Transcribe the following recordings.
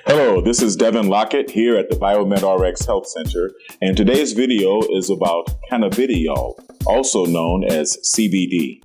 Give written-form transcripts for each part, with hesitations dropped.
Hello, this is Devin Lockett here at the BiomedRx Health Center, and today's video is about Cannabidiol, also known as CBD.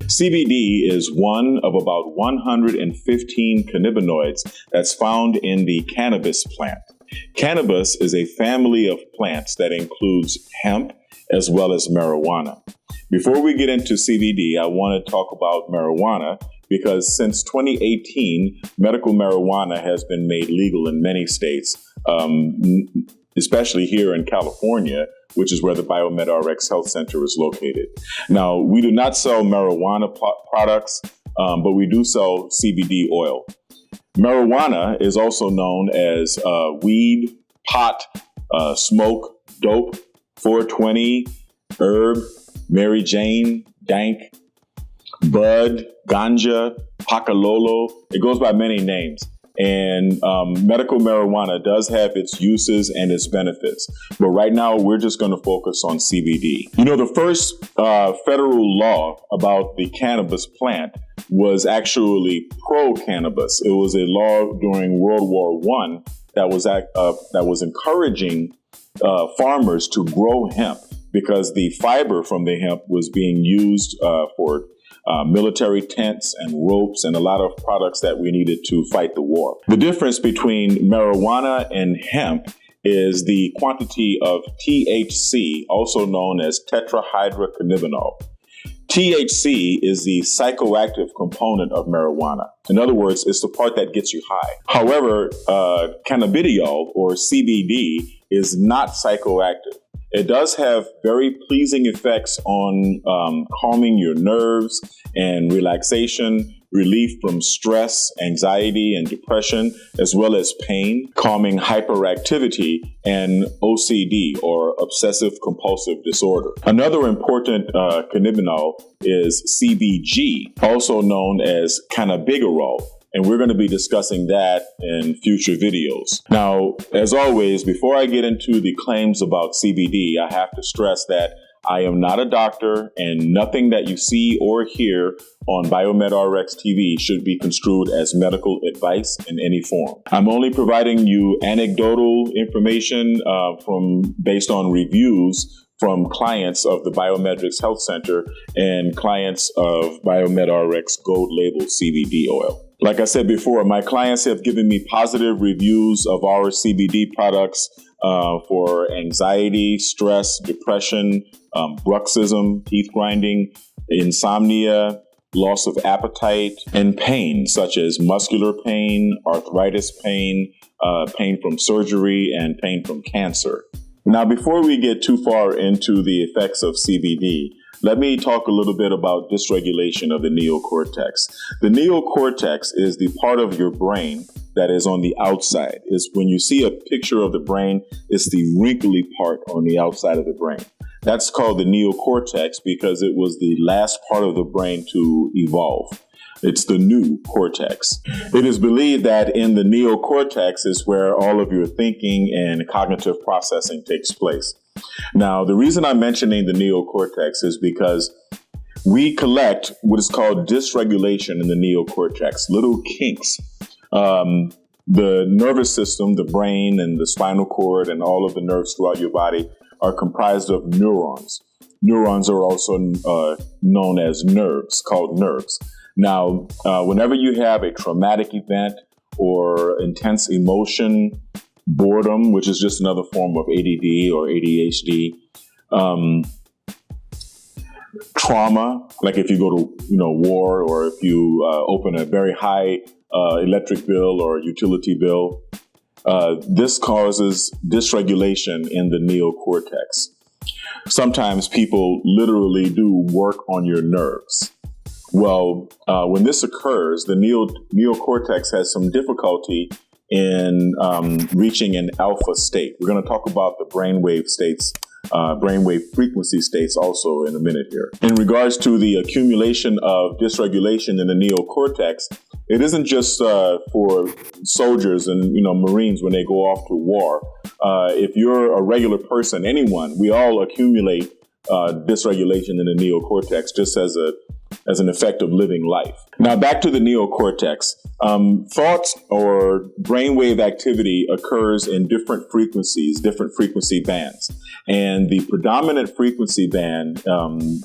CBD is one of about 115 cannabinoids that's found in the cannabis plant. Cannabis is a family of plants that includes hemp as well as marijuana. Before we get into CBD, I want to talk about marijuana because since 2018, medical marijuana has been made legal in many states, especially here in California, which is where the BiomedRx Health Center is located. Now, we do not sell marijuana products, but we do sell CBD oil. Marijuana is also known as weed, pot, smoke, dope, 420, herb, Mary Jane, dank, bud, ganja, pacalolo. It goes by many names. And medical marijuana does have its uses and its benefits. But right now, we're just going to focus on CBD. You know, the first federal law about the cannabis plant was actually pro-cannabis. It was a law during World War I that was encouraging farmers to grow hemp, because the fiber from the hemp was being used for military tents and ropes and a lot of products that we needed to fight the war. The difference between marijuana and hemp is the quantity of THC, also known as tetrahydrocannabinol. THC is the psychoactive component of marijuana. In other words, it's the part that gets you high. However, cannabidiol, or CBD, is not psychoactive. It does have very pleasing effects on calming your nerves and relaxation, relief from stress, anxiety, and depression, as well as pain, calming hyperactivity, and OCD, or obsessive compulsive disorder. Another important cannabinol is CBG, also known as cannabidiol. And we're going to be discussing that in future videos. Now, as always, before I get into the claims about CBD, I have to stress that I am not a doctor, and nothing that you see or hear on BiomedRx TV should be construed as medical advice in any form. I'm only providing you anecdotal information based on reviews from clients of the BiomedRx Health Center and clients of BiomedRx Gold Label CBD oil. Like I said before, my clients have given me positive reviews of our CBD products for anxiety, stress, depression, bruxism, teeth grinding, insomnia, loss of appetite, and pain, such as muscular pain, arthritis pain, pain from surgery, and pain from cancer. Now, before we get too far into the effects of CBD, let me talk a little bit about dysregulation of the neocortex. The neocortex is the part of your brain that is on the outside. It's when you see a picture of the brain, it's the wrinkly part on the outside of the brain. That's called the neocortex because it was the last part of the brain to evolve. It's the new cortex. It is believed that in the neocortex is where all of your thinking and cognitive processing takes place. Now, the reason I'm mentioning the neocortex is because we collect what is called dysregulation in the neocortex, little kinks. The nervous system, the brain and the spinal cord and all of the nerves throughout your body are comprised of neurons. Neurons are also known as nerves, called nerves. Now, whenever you have a traumatic event or intense emotion, boredom, which is just another form of ADD or ADHD, trauma, like if you go to war, or if you open a very high electric bill or utility bill, this causes dysregulation in the neocortex. Sometimes people literally do work on your nerves. Well, when this occurs, the neocortex has some difficulty in reaching an alpha state. We're going to talk about the brainwave states, brainwave frequency states also in a minute here. In regards to the accumulation of dysregulation in the neocortex, it isn't just for soldiers and Marines when they go off to war. If you're a regular person, anyone, we all accumulate dysregulation in the neocortex just as as an effect of living life. Now, back to the neocortex. Thoughts or brainwave activity occurs in different frequency bands. And the predominant frequency band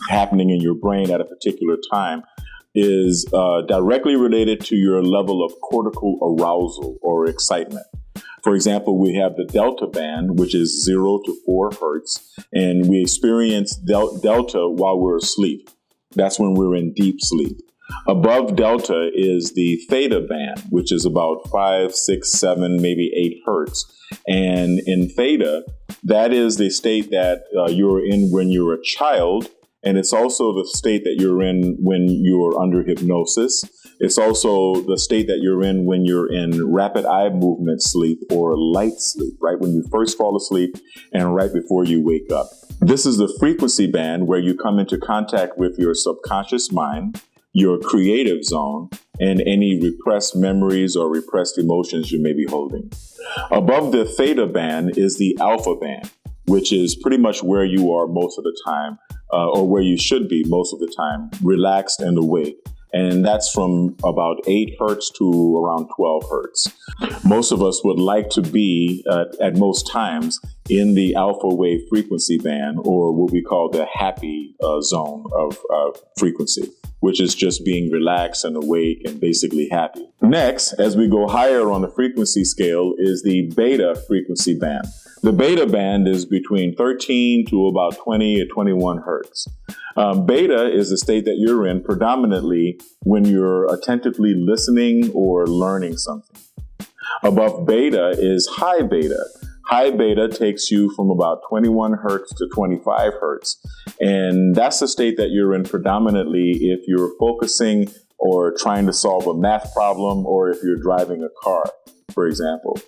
happening in your brain at a particular time is directly related to your level of cortical arousal or excitement. For example, we have the delta band, which is 0 to 4 hertz, and we experience delta while we're asleep. That's when we're in deep sleep. Above delta is the theta band, which is about 5, 6, 7, maybe 8 hertz. And in theta, that is the state that you're in when you're a child, and it's also the state that you're in when you're under hypnosis. It's also the state that you're in when you're in rapid eye movement sleep or light sleep, right? When you first fall asleep and right before you wake up. This is the frequency band where you come into contact with your subconscious mind, your creative zone, and any repressed memories or repressed emotions you may be holding. Above the theta band is the alpha band, which is pretty much where you are most of the time, or where you should be most of the time, relaxed and awake. And that's from about 8 hertz to around 12 hertz. Most of us would like to be, at most times, in the alpha wave frequency band, or what we call the happy zone of frequency, which is just being relaxed and awake and basically happy. Next, as we go higher on the frequency scale, is the beta frequency band. The beta band is between 13 to about 20 or 21 hertz. Beta is the state that you're in predominantly when you're attentively listening or learning something. Above beta is high beta. High beta takes you from about 21 hertz to 25 hertz. And that's the state that you're in predominantly if you're focusing or trying to solve a math problem, or if you're driving a car, for example.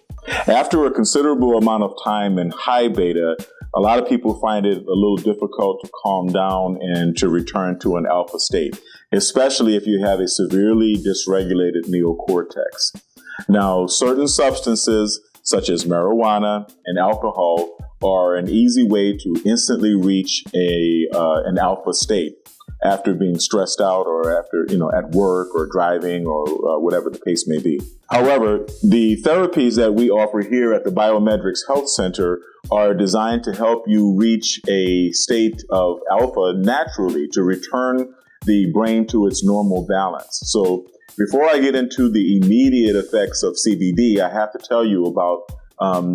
After a considerable amount of time in high beta, a lot of people find it a little difficult to calm down and to return to an alpha state, especially if you have a severely dysregulated neocortex. Now, certain substances such as marijuana and alcohol are an easy way to instantly reach an alpha state after being stressed out or after, at work or driving or whatever the case may be. However, the therapies that we offer here at the BiomedRx Health Center are designed to help you reach a state of alpha naturally, to return the brain to its normal balance. So before I get into the immediate effects of CBD, I have to tell you about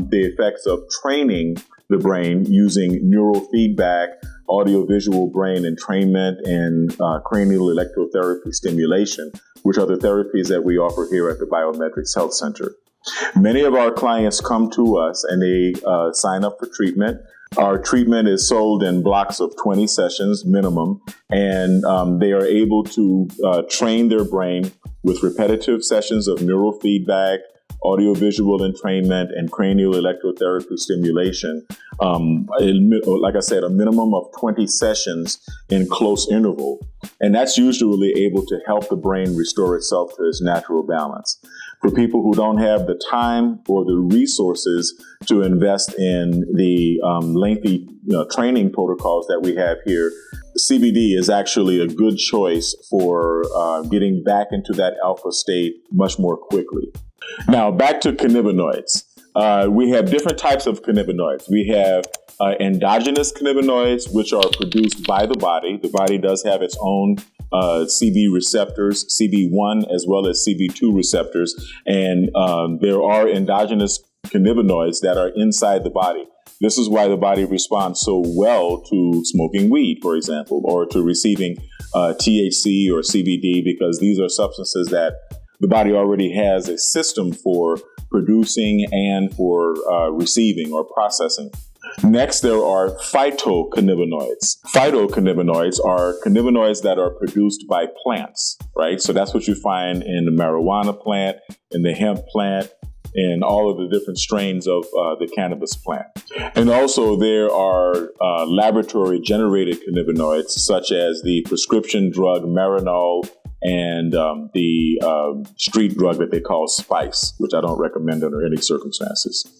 the effects of training the brain using neurofeedback, audiovisual brain entrainment, and cranial electrotherapy stimulation, which are the therapies that we offer here at the BiomedRx Health Center. Many of our clients come to us and they sign up for treatment. Our treatment is sold in blocks of 20 sessions minimum, and they are able to train their brain with repetitive sessions of neurofeedback, audiovisual entrainment, and cranial electrotherapy stimulation. Like I said, a minimum of 20 sessions in close interval. And that's usually able to help the brain restore itself to its natural balance. For people who don't have the time or the resources to invest in the lengthy training protocols that we have here, CBD is actually a good choice for getting back into that alpha state much more quickly. Now, back to cannabinoids. We have different types of cannabinoids. We have endogenous cannabinoids, which are produced by the body. The body does have its own CB receptors, CB1 as well as CB2 receptors. And there are endogenous cannabinoids that are inside the body. This is why the body responds so well to smoking weed, for example, or to receiving THC or CBD, because these are substances that the body already has a system for producing and for receiving or processing. Next, there are phytocannabinoids. Phytocannabinoids are cannabinoids that are produced by plants, right? So that's what you find in the marijuana plant, in the hemp plant, in all of the different strains of the cannabis plant. And also there are laboratory-generated cannabinoids, such as the prescription drug Marinol and the street drug that they call Spice, which I don't recommend under any circumstances.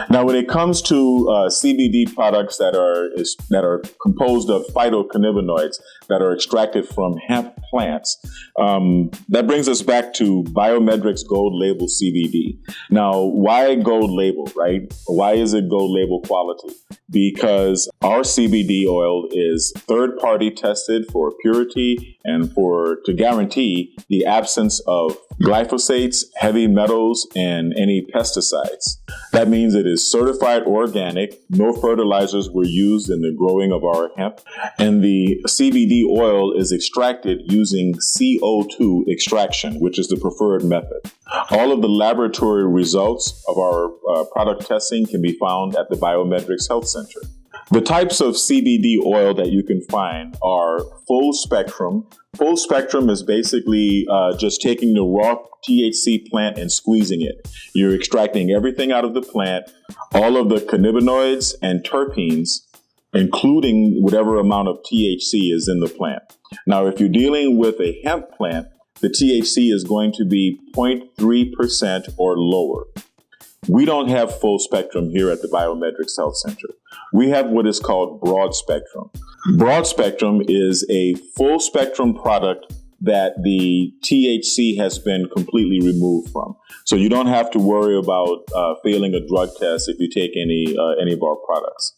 Now, when it comes to CBD products that are composed of phytocannabinoids that are extracted from hemp plants. That brings us back to BiomedRx Gold Label CBD. Now, why gold label, right? Why is it gold label quality? Because our CBD oil is third-party tested for purity and to guarantee the absence of glyphosates, heavy metals, and any pesticides. That means it is certified organic, no fertilizers were used in the growing of our hemp, and the CBD oil is extracted using CO2 extraction, which is the preferred method. All of the laboratory results of our product testing can be found at the BiomedRx Health Center. The types of CBD oil that you can find are full spectrum. Full spectrum is basically just taking the raw THC plant and squeezing it. You're extracting everything out of the plant, all of the cannabinoids and terpenes, including whatever amount of THC is in the plant. Now, if you're dealing with a hemp plant, the THC is going to be 0.3% or lower. We don't have full spectrum here at the BiomedRx Health Center. We have what is called broad spectrum. Broad spectrum is a full spectrum product that the THC has been completely removed from. So you don't have to worry about failing a drug test if you take any of our products.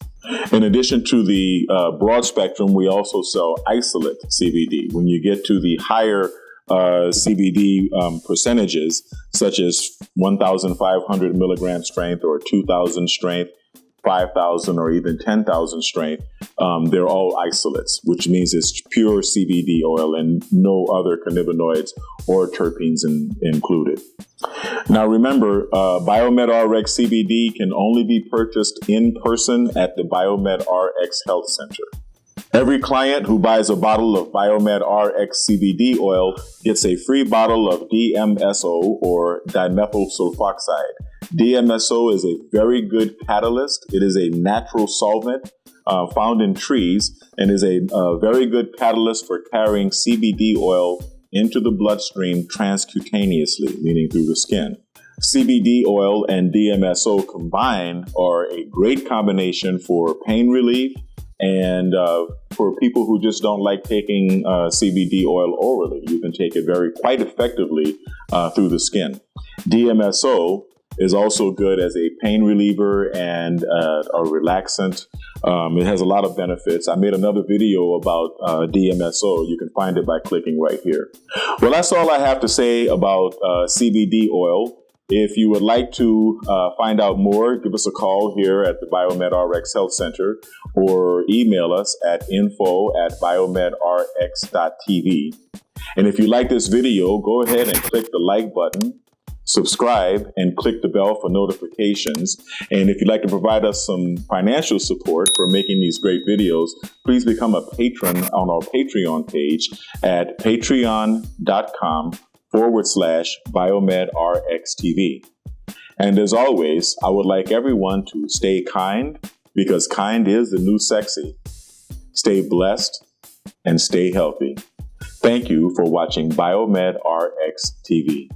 In addition to the broad spectrum, we also sell isolate CBD. When you get to the higher CBD percentages, such as 1,500 milligram strength or 2,000 strength, 5,000 or even 10,000 strength, they're all isolates, which means it's pure CBD oil and no other cannabinoids or terpenes included. Now remember, BiomedRx CBD can only be purchased in person at the BiomedRx Health Center. Every client who buys a bottle of BiomedRx CBD oil gets a free bottle of DMSO or dimethyl sulfoxide. DMSO is a very good catalyst. It is a natural solvent found in trees and is a very good catalyst for carrying CBD oil into the bloodstream transcutaneously, meaning through the skin. CBD oil and DMSO combined are a great combination for pain relief and for people who just don't like taking CBD oil orally. You can take it quite effectively through the skin. DMSO is also good as a pain reliever and a relaxant. It has a lot of benefits. I made another video about DMSO. You can find it by clicking right here. Well, that's all I have to say about CBD oil. If you would like to find out more, give us a call here at the BiomedRx Health Center or email us at info@biomedrx.tv. And if you like this video, go ahead and click the like button, subscribe, and click the bell for notifications. And if you'd like to provide us some financial support for making these great videos, please become a patron on our Patreon page at patreon.com/BiomedRxTV. And as always, I would like everyone to stay kind, because kind is the new sexy. Stay blessed and stay healthy. Thank you for watching BiomedRx TV.